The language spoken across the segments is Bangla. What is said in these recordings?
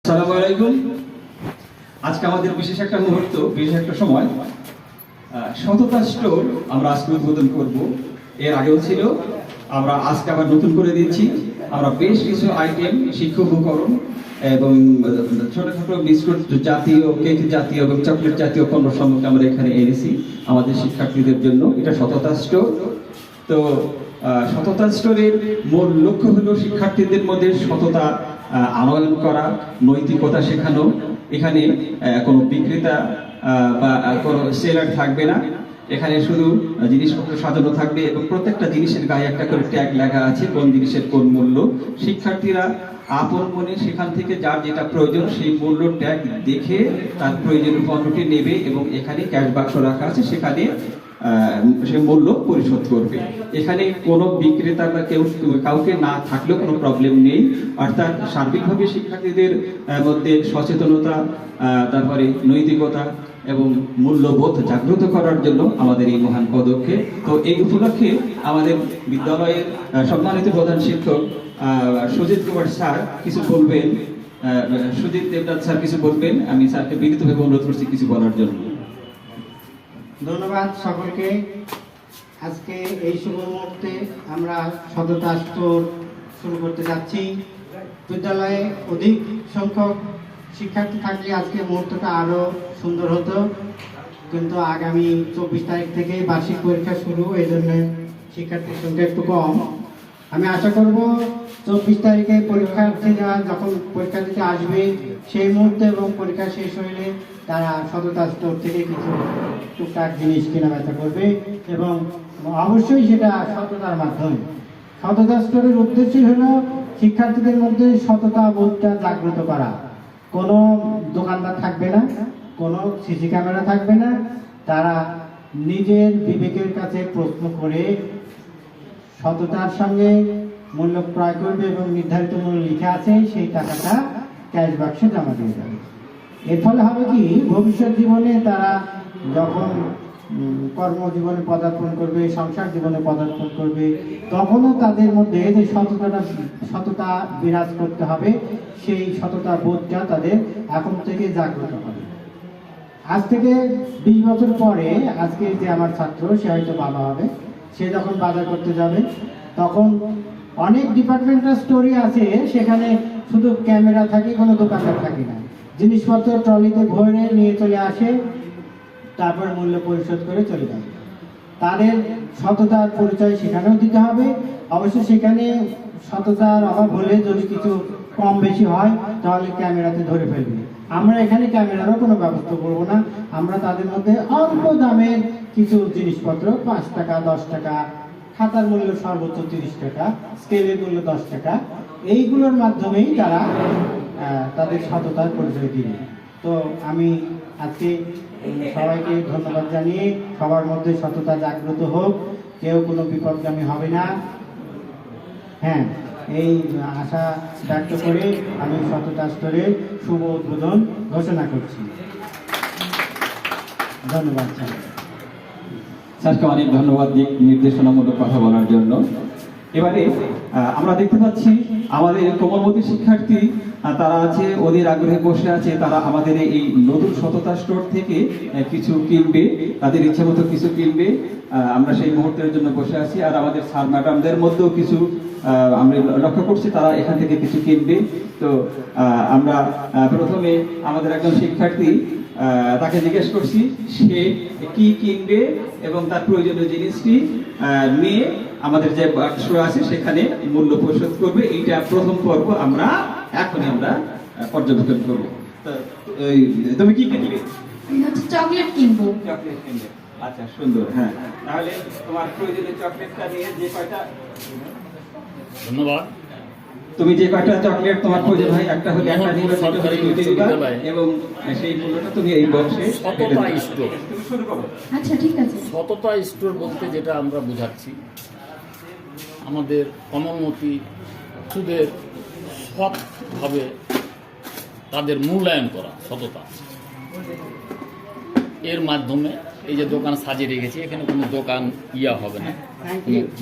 আসসালামু আলাইকুম। আজকে আমাদের বিশেষ একটা মুহূর্ত, বিশেষ একটা সময়, সততা স্টোর আমরা আজকে উদ্বোধন করব। এর আগেও ছিল, আমরা আজকে আবার নতুন করে দিচ্ছি। আমরা বেশ কিছু আইটেম, শিক্ষক উপকরণ এবং ছোট ছোট বিস্কুট জাতীয়, কেক জাতীয় এবং চকলেট জাতীয় পণ্য সামগ্রী আমরা এখানে এনেছি আমাদের শিক্ষার্থীদের জন্য। এটা সততা স্টোর। তো সততা স্টোরের মূল লক্ষ্য হলো শিক্ষার্থীদের মধ্যে সততা আনয়ন করা, নৈতিকতা শেখানো। এখানে কোনো বিক্রেতা বা কোনো সেলার থাকবে না। এখানে শুধু জিনিসপত্র সাজানো থাকবে এবং প্রত্যেকটা জিনিসের গায়ে একটা করে ট্যাগ লেখা আছে, কোন জিনিসের কোন মূল্য। শিক্ষার্থীরা আপন মনে সেখান থেকে যার যেটা প্রয়োজন সেই মূল্য ট্যাগ দেখে তার প্রয়োজনীয় পণ্যটি নেবে এবং এখানে ক্যাশ বাক্স রাখা আছে, সেখানে সে মূল্য পরিশোধ করবে। এখানে কোনো বিক্রেতা বা কাউকে না থাকলেও কোনো প্রবলেম নেই। অর্থাৎ সার্বিকভাবে শিক্ষার্থীদের মধ্যে সচেতনতা, তারপরে নৈতিকতা এবং মূল্যবোধ জাগ্রত করার জন্য আমাদের এই মহান পদক্ষেপ। তো এই উপলক্ষে আমাদের বিদ্যালয়ের সম্মানিত প্রধান শিক্ষক সুজিত কুমার স্যার কিছু বলবেন। সুজিত দেবনাথ স্যার কিছু বলবেন। আমি স্যারকে বিনীতভাবে অনুরোধ করছি কিছু বলার জন্য। ধন্যবাদ সকলকে। আজকে এই শুভ মুহূর্তে আমরা সততা স্টোর শুরু করতে যাচ্ছি। বিদ্যালয়ে অধিক সংখ্যক শিক্ষার্থী থাকলে আজকে মুহূর্তটা আরো সুন্দর হতো, কিন্তু আগামী 24 তারিখ থেকে বার্ষিক পরীক্ষা শুরু, এই জন্য শিক্ষার্থীর সংখ্যা একটু কম। আমি আশা করব 24 তারিখে পরীক্ষার্থীরা যখন পরীক্ষা দিতে আসবে সেই মুহূর্তে এবং পরীক্ষা শেষ হইলে তারা সততা স্টোর থেকে কিছু টুকটাক জিনিস কেনাবেচা করবে এবং অবশ্যই সেটা সততার মাধ্যমে। সততা স্টোরের উদ্দেশ্যই হলো শিক্ষার্থীদের মধ্যে সততা বোধটা জাগ্রত করা। কোনো দোকানদার থাকবে না, কোনো সিসি ক্যামেরা থাকবে না। তারা নিজের বিবেকের কাছে প্রশ্ন করে সততার সঙ্গে মূল্য ক্রয় করবে এবং নির্ধারিত মূল্য লিখে আছে সেই টাকাটা ক্যাশ বাক্সে জমা দিয়ে যাবে। এর ফলে হবে কি, ভবিষ্যৎ জীবনে তারা যখন কর্মজীবনে পদার্পণ করবে, সংসার জীবনে পদার্পণ করবে, তখনও তাদের মধ্যে যে সততা বিরাজ করতে হবে, সেই সততা বোধটা তাদের এখন থেকে জাগ্রত হবে। আজ থেকে 20 বছর পরে আজকে যে আমার ছাত্র, সে হয়তো বাবা হবে, সে যখন বাজার করতে যাবে তখন অনেক ডিপার্টমেন্টাল স্টোরি আছে, সেখানে শুধু ক্যামেরা থাকে, কোনো দোকানদার থাকে না। জিনিসপত্র ট্রলিতে ভরে নিয়ে চলে আসে, তারপর মূল্য পরিশোধ করে চলে যাবে। তাদের সততার পরিচয় সেখানেও দিতে হবে। অবশ্য সেখানে সততার অভাব হলে যদি কিছু কম বেশি হয় তাহলে ক্যামেরাতে ধরে ফেলবে। আমরা এখানে ক্যামেরারও কোনো ব্যবস্থা করব না। আমরা তাদের মধ্যে অল্প দামের কিছু জিনিসপত্র, 5 টাকা, 10 টাকা, খাতার মূল্য সর্বোচ্চ 30 টাকা, স্কেলের মূল্য 10 টাকা, এইগুলোর মাধ্যমেই তারা তাদের সততার পরিচয় দিবে। তো আমি আজকে সবাইকে ধন্যবাদ জানিয়ে সবার মধ্যে সততা জাগ্রত হোক, কেউ কোনো বিপদগামী হবে না। হ্যাঁ, এই আশা ব্যক্ত করে আমি সততা স্টোরের শুভ উদ্বোধন ঘোষণা করছি। ধন্যবাদ স্যার। স্যারকে অনেক ধন্যবাদ দিক নির্দেশনামূলক কথা বলার জন্য। এবারে আমরা দেখতে পাচ্ছি আমাদের কোমলমতি শিক্ষার্থী তারা আছে, ওদের আগ্রহে বসে আছে। তারা আমাদের এই নতুন সততা স্টোর থেকে কিছু কিনবে, তাদের ইচ্ছা মতো কিছু কিনবে। আমরা সেই মুহূর্তের জন্য বসে আছি। আর আমাদের স্যার ম্যাডামদের মধ্যেও কিছু আমরা লক্ষ্য করছি, তারা এখান থেকে কিছু কিনবে। তো আমরা প্রথমে আমাদের একজন শিক্ষার্থী, তাকে জিজ্ঞেস করছি সে কি কিনবে এবং তার প্রয়োজনীয় জিনিসটি নিয়ে আমাদের যে বাক্স আছে সেখানে মূল্য পরিশোধ করবে। এইটা প্রথম পর্ব আমরা এখনই পর্যবেক্ষণ করবো। তুমি কি কিনবে? চকলেট কিনবো। চকলেট কিনবে, আচ্ছা সুন্দর। হ্যাঁ, তাহলে তোমার প্রয়োজনীয় চকলেটটা নিয়ে যে কয়টা, ধন্যবাদ। তুমি যে কয়টা চকলেট তোমার প্রয়োজন হয়, একটা হলে একটা নিবে, দুটো হলে দুটো দিবা, এবং সেই মূল্যটা তুমি এই বক্সে সততা স্টোর। তুমি শুরু করো। আচ্ছা ঠিক আছে। সততা স্টোর বলতে যেটা আমরা বোঝাচ্ছি, আমাদের কমলমতি শিশুদের সৎভাবে তাদের মূল্যায়ন করা, সততা। এর মাধ্যমে এই যে দোকান সাজিয়ে রেখেছি, এখানে কোনো দোকান হবে না,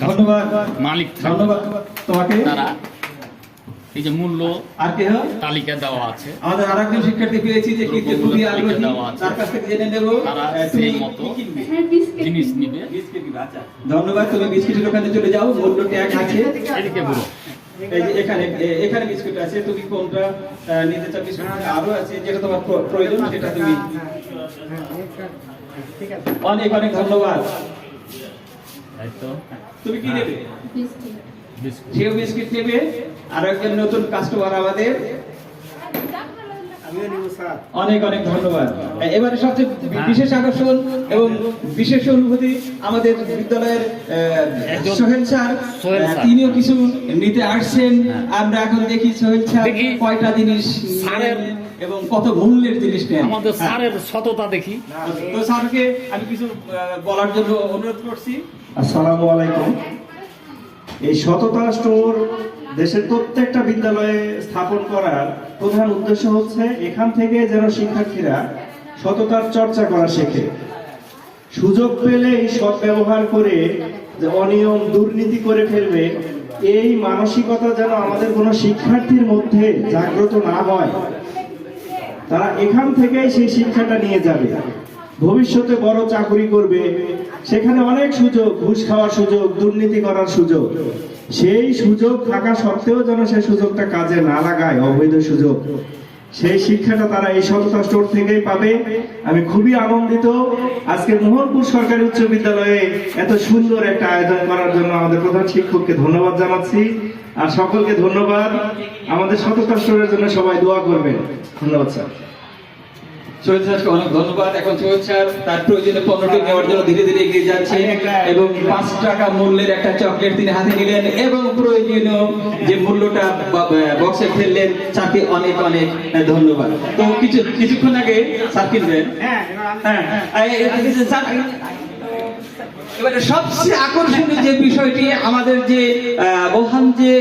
ধন্যবাদ মালিক ধন্যবাদ তোমাকে। তারা এই যে মূল্য আর কে হয় তালিকা দেওয়া আছে। আমাদের আরেকজন শিক্ষার্থী পেয়েছি যে কিনতে খুবই আগ্রহী, দেওয়া আছে। তার কাছ থেকে জেনে নেব তারা তুমি সেই মতো কি কিনবে? হ্যাঁ, বিস্কিট জিনিস কিনবো। নিবে। বিস্কিট কিনবে, আচ্ছা ধন্যবাদ। তুমি বিস্কিটের দোকানে চলে যাও, মূল্য ট্যাগ আছে এদিকে বুড়ো এই যে এখানে বিস্কুট আছে, তুমি কোনটা নিতে চাও? বিস্কুট আরো আছে, যেটা তোমার প্রয়োজন সেটা তুমি। ঠিক আছে। অনেক অনেক ধন্যবাদ। তাই তো তুমি কি নেবে? বিস্কিট। বিস্কুট সেও বিস্কিট নেবে। আর একজন নতুন কাস্টমার আমাদের, আমিও নিব স্যার। অনেক অনেক ধন্যবাদ। এবারে সবচেয়ে বিশেষ আকর্ষণ এবং বিশেষ অনুভূতি আমাদের বিদ্যালয়ের একজন সোহেল স্যার, সোহেল স্যার। তিনিও কিছু নিতে আসছেন। হ্যাঁ। আমরা এখন দেখি সোহেল স্যার দেখি কয়টা জিনিস স্যারের এবং কত মূল্যের জিনিস নেন। আমাদের হ্যাঁ। স্যারের সততা দেখি। তো স্যারকে আমি কিছু বলার জন্য অনুরোধ করছি। আসসালামু আলাইকুম। এই সততা স্টোর দেশের প্রত্যেকটা বিদ্যালয়ে স্থাপন করার প্রধান উদ্দেশ্য হচ্ছে এখান থেকে যেন শিক্ষার্থীরা সততার চর্চা করা শেখে, সুযোগ পেলেই সৎ ব্যবহার করে যে অনিয়ম দুর্নীতি করে ফেলবে এই মানসিকতা যেন আমাদের কোনো শিক্ষার্থীর মধ্যে জাগ্রত না হয়। তারা এখান থেকেই সেই শিক্ষাটা নিয়ে যাবে, ভবিষ্যতে বড় চাকরি করবে, সেখানে অনেক সুযোগ, ঘুষ খাওয়ার সুযোগ, দুর্নীতি করার সুযোগ, সেই সুযোগ থাকা সত্ত্বেও যেন সেই সুযোগটা কাজে না লাগায়, অবৈধ সুযোগ, সেই শিক্ষাটা তারা এই সততা স্টোর থেকেই পাবে। আমি খুবই আনন্দিত আজকে মোহনপুর সরকারি উচ্চ বিদ্যালয়ে এত সুন্দর একটা আয়োজন করার জন্য আমাদের প্রধান শিক্ষককে ধন্যবাদ জানাচ্ছি। আর সকলকে ধন্যবাদ। আমাদের সততা স্টোরের জন্য সবাই দোয়া করবেন। ধন্যবাদ স্যার। সোহেল স্যারকে অনেক ধন্যবাদ। এখন সোহেল স্যার তার প্রয়োজনীয় পণ্যটি নেওয়ার জন্য ধীরে ধীরে এগিয়ে যাচ্ছে এবং 5 টাকা মূল্যের একটা চকলেট তিনি হাতে নিলেন এবং প্রয়োজনীয় যে মূল্যটা বক্সে ফেললেন। স্যারকে অনেক অনেক ধন্যবাদ। তো কিছুক্ষণ আগে স্যার কিনবেন। হ্যাঁ, স্যার, এবারে সবচেয়ে আকর্ষণীয় যে বিষয়টি আমাদের যে মহান যে